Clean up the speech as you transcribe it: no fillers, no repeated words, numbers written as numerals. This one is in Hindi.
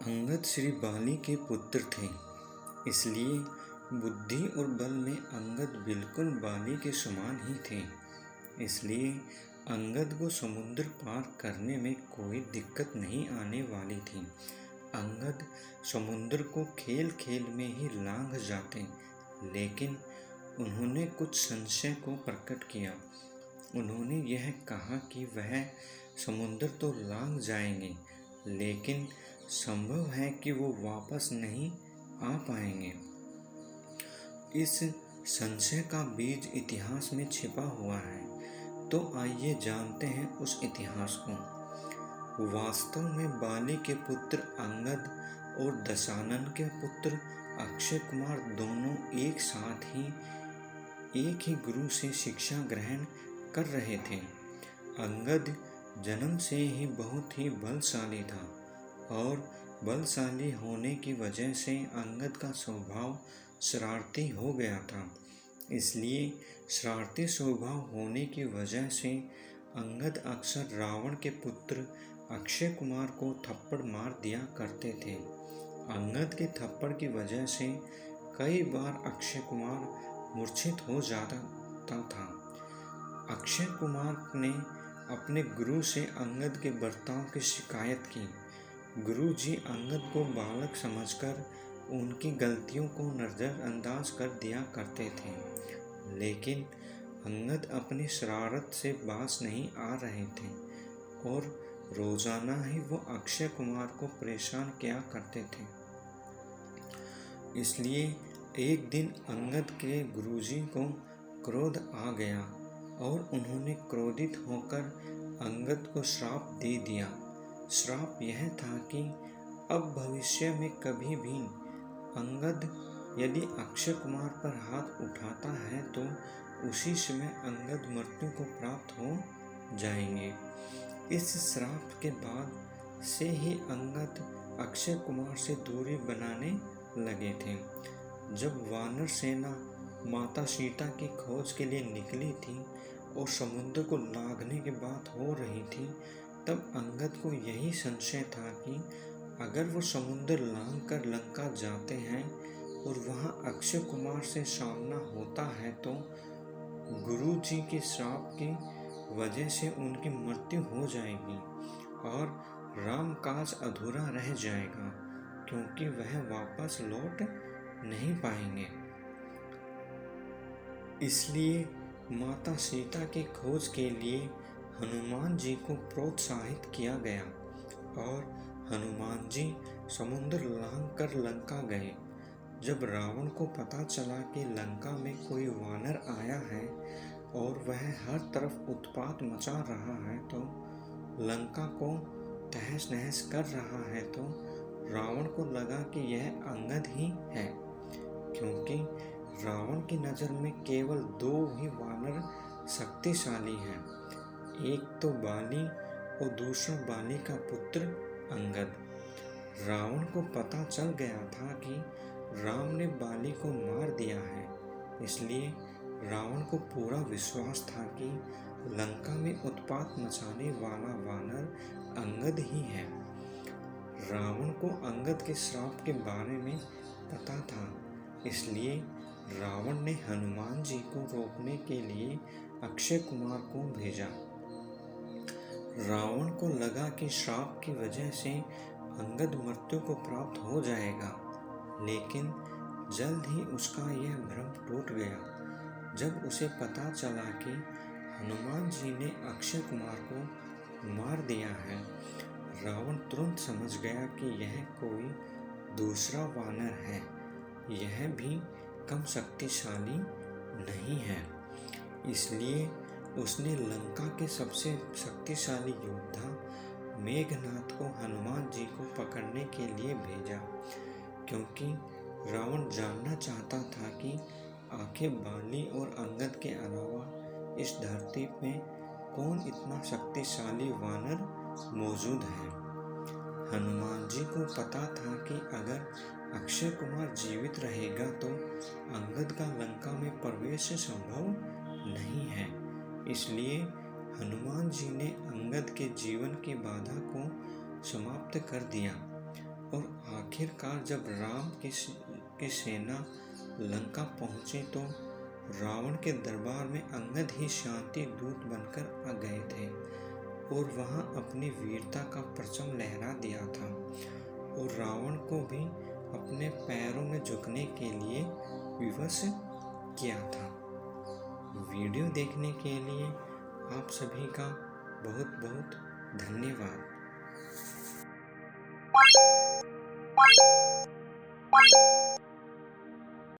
अंगद श्री बाली के पुत्र थे, इसलिए बुद्धि और बल में अंगद बिल्कुल बाली के समान ही थे। इसलिए अंगद को समुद्र पार करने में कोई दिक्कत नहीं आने वाली थी। अंगद समुद्र को खेल खेल में ही लांघ जाते, लेकिन उन्होंने कुछ संशय को प्रकट किया। उन्होंने यह कहा कि वह समुद्र तो लांघ जाएंगे, लेकिन संभव है कि वो वापस नहीं आ पाएंगे। इस संशय का बीज इतिहास में छिपा हुआ है, तो आइए जानते हैं उस इतिहास को। वास्तव में बाली के पुत्र अंगद और दशानन के पुत्र अक्षय कुमार दोनों एक साथ ही एक ही गुरु से शिक्षा ग्रहण कर रहे थे। अंगद जन्म से ही बहुत ही बलशाली था और बलशाली होने की वजह से अंगद का स्वभाव शरारती हो गया था। इसलिए शरारती स्वभाव होने की वजह से अंगद अक्सर रावण के पुत्र अक्षय कुमार को थप्पड़ मार दिया करते थे। अंगद के थप्पड़ की वजह से कई बार अक्षय कुमार मूर्छित हो जाता था। अक्षय कुमार ने अपने गुरु से अंगद के बर्ताव की शिकायत की। गुरु जी अंगद को बालक समझकर उनकी गलतियों को नज़रअंदाज कर दिया करते थे, लेकिन अंगद अपनी शरारत से बाज नहीं आ रहे थे और रोजाना ही वो अक्षय कुमार को परेशान किया करते थे। इसलिए एक दिन अंगद के गुरुजी को क्रोध आ गया और उन्होंने क्रोधित होकर अंगद को श्राप दे दिया। श्राप यह था कि अब भविष्य में कभी भी अंगद यदि अक्षय कुमार पर हाथ उठाता है तो उसी समय अंगद मृत्यु को प्राप्त हो जाएंगे। इस श्राप के बाद से ही अंगद अक्षय कुमार से दूरी बनाने लगे थे। जब वानर सेना माता सीता की खोज के लिए निकली थी और समुद्र को लांघने की बात हो रही थी, तब अंगद को यही संशय था कि अगर वो समुद्र लांघ कर लंका जाते हैं और वहाँ अक्षय कुमार से सामना होता है तो गुरु जी के श्राप की वजह से उनकी मृत्यु हो जाएगी और राम काज अधूरा रह जाएगा, क्योंकि वह वापस लौट नहीं पाएंगे। इसलिए माता सीता की खोज के लिए हनुमान जी को प्रोत्साहित किया गया और हनुमान जी समुद्र लांघ कर लंका गए। जब रावण को पता चला कि लंका में कोई वानर आया है और वह हर तरफ उत्पात मचा रहा है, तो लंका को तहस नहस कर रहा है, तो रावण को लगा कि यह अंगद ही है, क्योंकि रावण की नज़र में केवल दो ही वानर शक्तिशाली हैं, एक तो बाली और दूसरा बाली का पुत्र अंगद। रावण को पता चल गया था कि राम ने बाली को मार दिया है, इसलिए रावण को पूरा विश्वास था कि लंका में उत्पात मचाने वाला वानर अंगद ही है। रावण को अंगद के श्राप के बारे में पता था, इसलिए रावण ने हनुमान जी को रोकने के लिए अक्षय कुमार को भेजा। रावण को लगा कि श्राप की वजह से अंगद मृत्यु को प्राप्त हो जाएगा, लेकिन जल्द ही उसका यह भ्रम टूट गया। जब उसे पता चला कि हनुमान जी ने अक्षय कुमार को मार दिया है, रावण तुरंत समझ गया कि यह कोई दूसरा वानर है, यह भी कम शक्तिशाली नहीं है। इसलिए उसने लंका के सबसे शक्तिशाली योद्धा मेघनाद को हनुमान जी को पकड़ने के लिए भेजा, क्योंकि रावण जानना चाहता था कि आखिर बाली और अंगद के अलावा इस धरती में कौन इतना शक्तिशाली वानर मौजूद है। हनुमान जी को पता था कि अगर अक्षय कुमार जीवित रहेगा तो अंगद का लंका में प्रवेश संभव नहीं है। इसलिए हनुमान जी ने अंगद के जीवन की बाधा को समाप्त कर दिया और आखिरकार जब राम की सेना लंका पहुंची तो रावण के दरबार में अंगद ही शांति दूत बनकर आ गए थे और वहां अपनी वीरता का परचम लहरा दिया था और रावण को भी अपने पैरों में झुकने के लिए विवश किया था। वीडियो देखने के लिए आप सभी का बहुत बहुत धन्यवाद।